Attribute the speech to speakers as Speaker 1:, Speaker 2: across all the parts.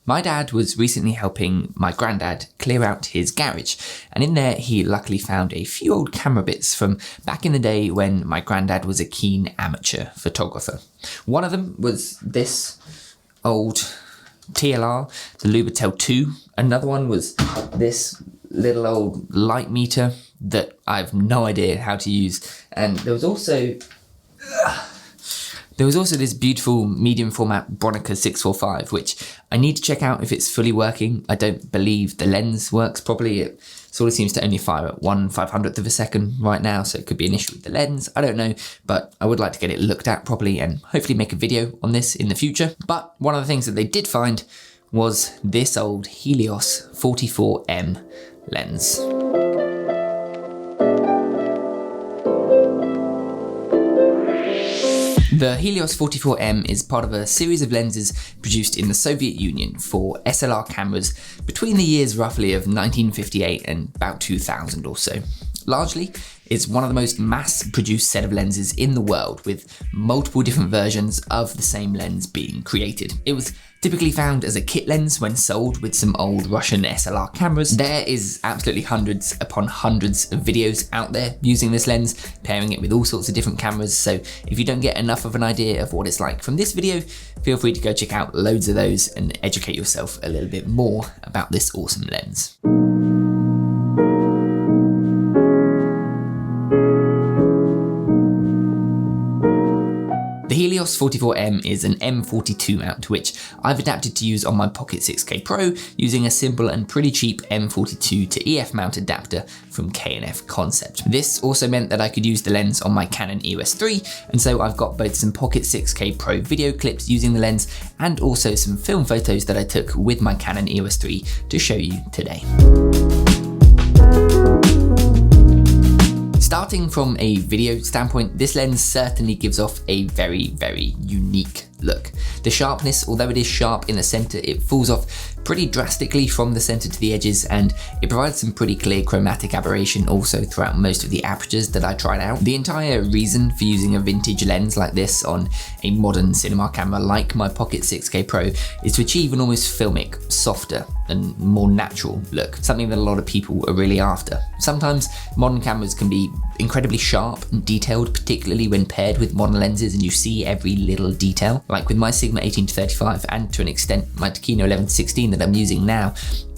Speaker 1: My dad was recently helping my granddad clear out his garage, and in there he luckily found a few old camera bits from back in the day when my granddad was a keen amateur photographer. One of them was this old TLR, the Lubitel 2. Another one was this little old light meter that I've no idea how to use. And there was also this beautiful medium format Bronica 645, which I need to check out if it's fully working. I don't believe the lens works properly. It sort of seems to only fire at 1/500th of a second right now, so it could be an issue with the lens. I don't know, but I would like to get it looked at properly and hopefully make a video on this in the future. But one of the things that they did find was this old Helios 44M lens. The Helios 44M is part of a series of lenses produced in the Soviet Union for SLR cameras between the years roughly of 1958 and about 2000 or so. Largely, it's one of the most mass-produced set of lenses in the world, with multiple different versions of the same lens being created. It was typically found as a kit lens when sold with some old Russian SLR cameras. There is absolutely hundreds upon hundreds of videos out there using this lens, pairing it with all sorts of different cameras, so if you don't get enough of an idea of what it's like from this video, feel free to go check out loads of those and educate yourself a little bit more about this awesome lens. The Helios 44M is an M42 mount, which I've adapted to use on my Pocket 6K Pro using a simple and pretty cheap M42 to EF mount adapter from K&F Concept. This also meant that I could use the lens on my Canon EOS 3, and so I've got both some Pocket 6K Pro video clips using the lens and also some film photos that I took with my Canon EOS 3 to show you today. Starting from a video standpoint, this lens certainly gives off a very, very unique look. The sharpness, although it is sharp in the center, it falls off pretty drastically from the center to the edges, and it provides some pretty clear chromatic aberration also throughout most of the apertures that I tried out. The entire reason for using a vintage lens like this on a modern cinema camera like my Pocket 6K Pro is to achieve an almost filmic, softer and more natural look, something that a lot of people are really after. Sometimes modern cameras can be incredibly sharp and detailed, particularly when paired with modern lenses and you see every little detail. Like with my Sigma 18-35 and to an extent my Takino 11-16 that I'm using now,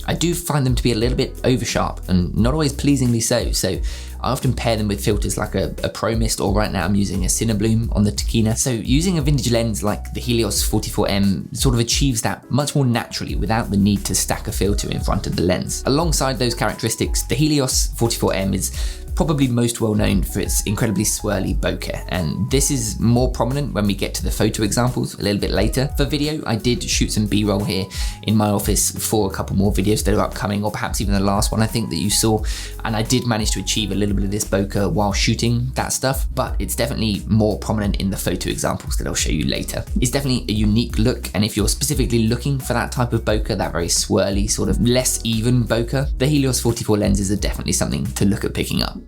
Speaker 1: I do find them to be a little bit over sharp and not always pleasingly so. So I often pair them with filters like a Pro Mist, or right now I'm using a Cinebloom on the Takina. So using a vintage lens like the Helios 44M sort of achieves that much more naturally without the need to stack a filter in front of the lens. Alongside those characteristics, the Helios 44M is probably most well known for its incredibly swirly bokeh, and this is more prominent when we get to the photo examples a little bit later. For video, I did shoot some B-roll here in my office for a couple more videos that are upcoming, or perhaps even the last one I think that you saw, and I did manage to achieve a little bit of this bokeh while shooting that stuff, but it's definitely more prominent in the photo examples that I'll show you later. It's definitely a unique look, and if you're specifically looking for that type of bokeh, that very swirly, sort of less even bokeh, the Helios 44 lenses are definitely something to look at picking up.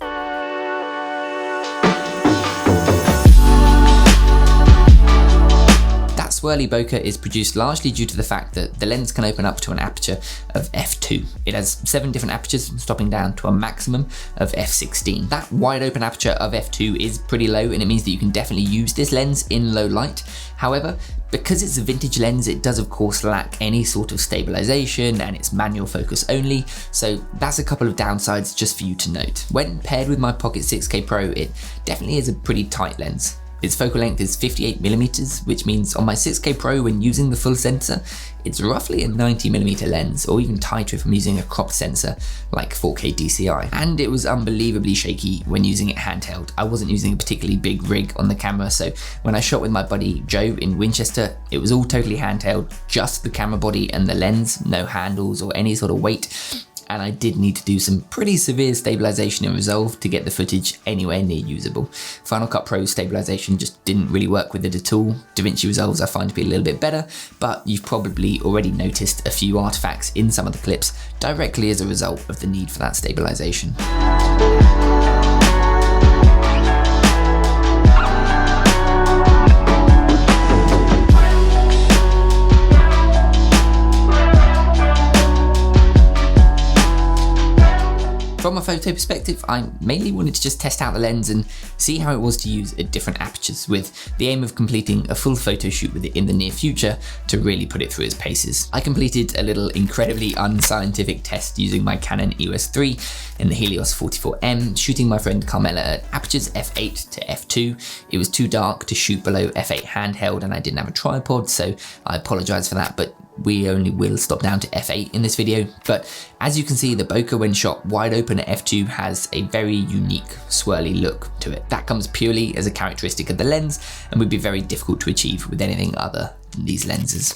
Speaker 1: Swirly bokeh is produced largely due to the fact that the lens can open up to an aperture of f2. It has 7 different apertures, stopping down to a maximum of f16. That wide open aperture of f2 is pretty low, and it means that you can definitely use this lens in low light. However, because it's a vintage lens, it does of course lack any sort of stabilization, and it's manual focus only, so that's a couple of downsides just for you to note. When paired with my Pocket 6K Pro, it definitely is a pretty tight lens. Its focal length is 58mm, which means on my 6K Pro, when using the full sensor, it's roughly a 90mm lens, or even tighter if I'm using a cropped sensor like 4K DCI. And it was unbelievably shaky when using it handheld. I wasn't using a particularly big rig on the camera, so when I shot with my buddy Joe in Winchester, it was all totally handheld, just the camera body and the lens, no handles or any sort of weight. And I did need to do some pretty severe stabilization in Resolve to get the footage anywhere near usable. Final Cut Pro stabilization just didn't really work with it at all. DaVinci Resolves I find to be a little bit better, but you've probably already noticed a few artifacts in some of the clips directly as a result of the need for that stabilization. From a photo perspective, I mainly wanted to just test out the lens and see how it was to use at different apertures, with the aim of completing a full photo shoot with it in the near future to really put it through its paces. I completed a little incredibly unscientific test using my Canon EOS 3 in the Helios 44M, shooting my friend Carmela at apertures f8 to f2. It was too dark to shoot below f8 handheld and I didn't have a tripod, so I apologise for that, but we only will stop down to f8 in this video. But as you can see, the bokeh when shot wide open at f2 has a very unique swirly look to it. That comes purely as a characteristic of the lens and would be very difficult to achieve with anything other than these lenses.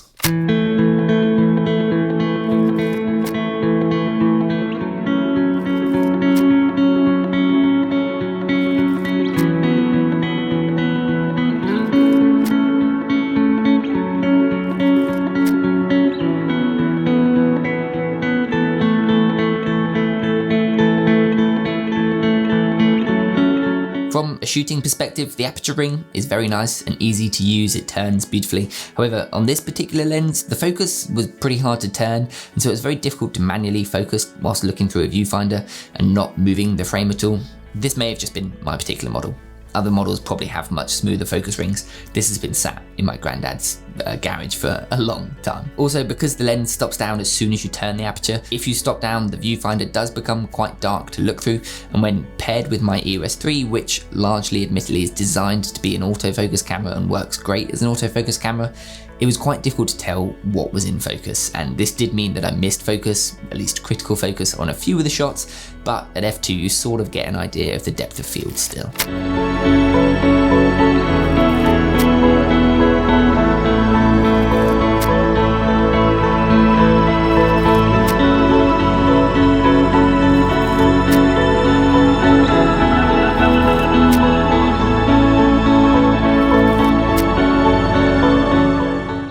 Speaker 1: From a shooting perspective, the aperture ring is very nice and easy to use, it turns beautifully. However, on this particular lens, the focus was pretty hard to turn, and so it was very difficult to manually focus whilst looking through a viewfinder and not moving the frame at all. This may have just been my particular model. Other models probably have much smoother focus rings. This has been sat in my granddad's garage for a long time. Also, because the lens stops down as soon as you turn the aperture, if you stop down, the viewfinder does become quite dark to look through, and when paired with my EOS 3, which largely admittedly is designed to be an autofocus camera and works great as an autofocus camera, it was quite difficult to tell what was in focus, and this did mean that I missed focus, at least critical focus, on a few of the shots, but at f2 you sort of get an idea of the depth of field still.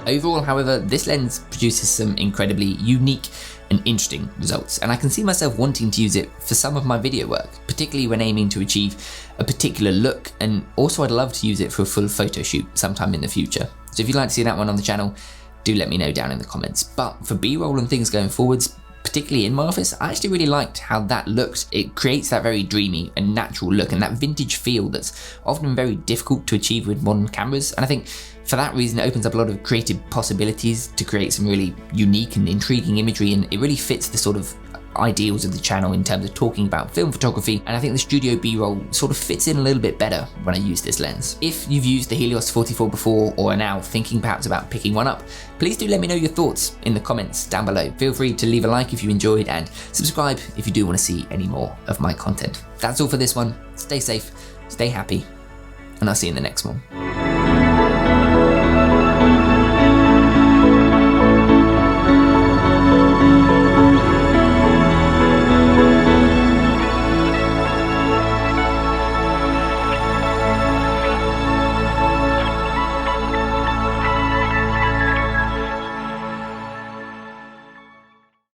Speaker 1: Overall, however, this lens produces some incredibly unique and interesting results, and I can see myself wanting to use it for some of my video work, particularly when aiming to achieve a particular look, and also I'd love to use it for a full photo shoot sometime in the future. So if you'd like to see that one on the channel, do let me know down in the comments. But for B-roll and things going forwards, particularly in my office, I actually really liked how that looked. It creates that very dreamy and natural look and that vintage feel that's often very difficult to achieve with modern cameras, and I think for that reason it opens up a lot of creative possibilities to create some really unique and intriguing imagery, and it really fits the sort of ideals of the channel in terms of talking about film photography, and I think the studio B-roll sort of fits in a little bit better when I use this lens. If you've used the Helios 44 before or are now thinking perhaps about picking one up, please do let me know your thoughts in the comments down below. Feel free to leave a like if you enjoyed and subscribe if you do want to see any more of my content. That's all for this one. Stay safe, stay happy, and I'll see you in the next one.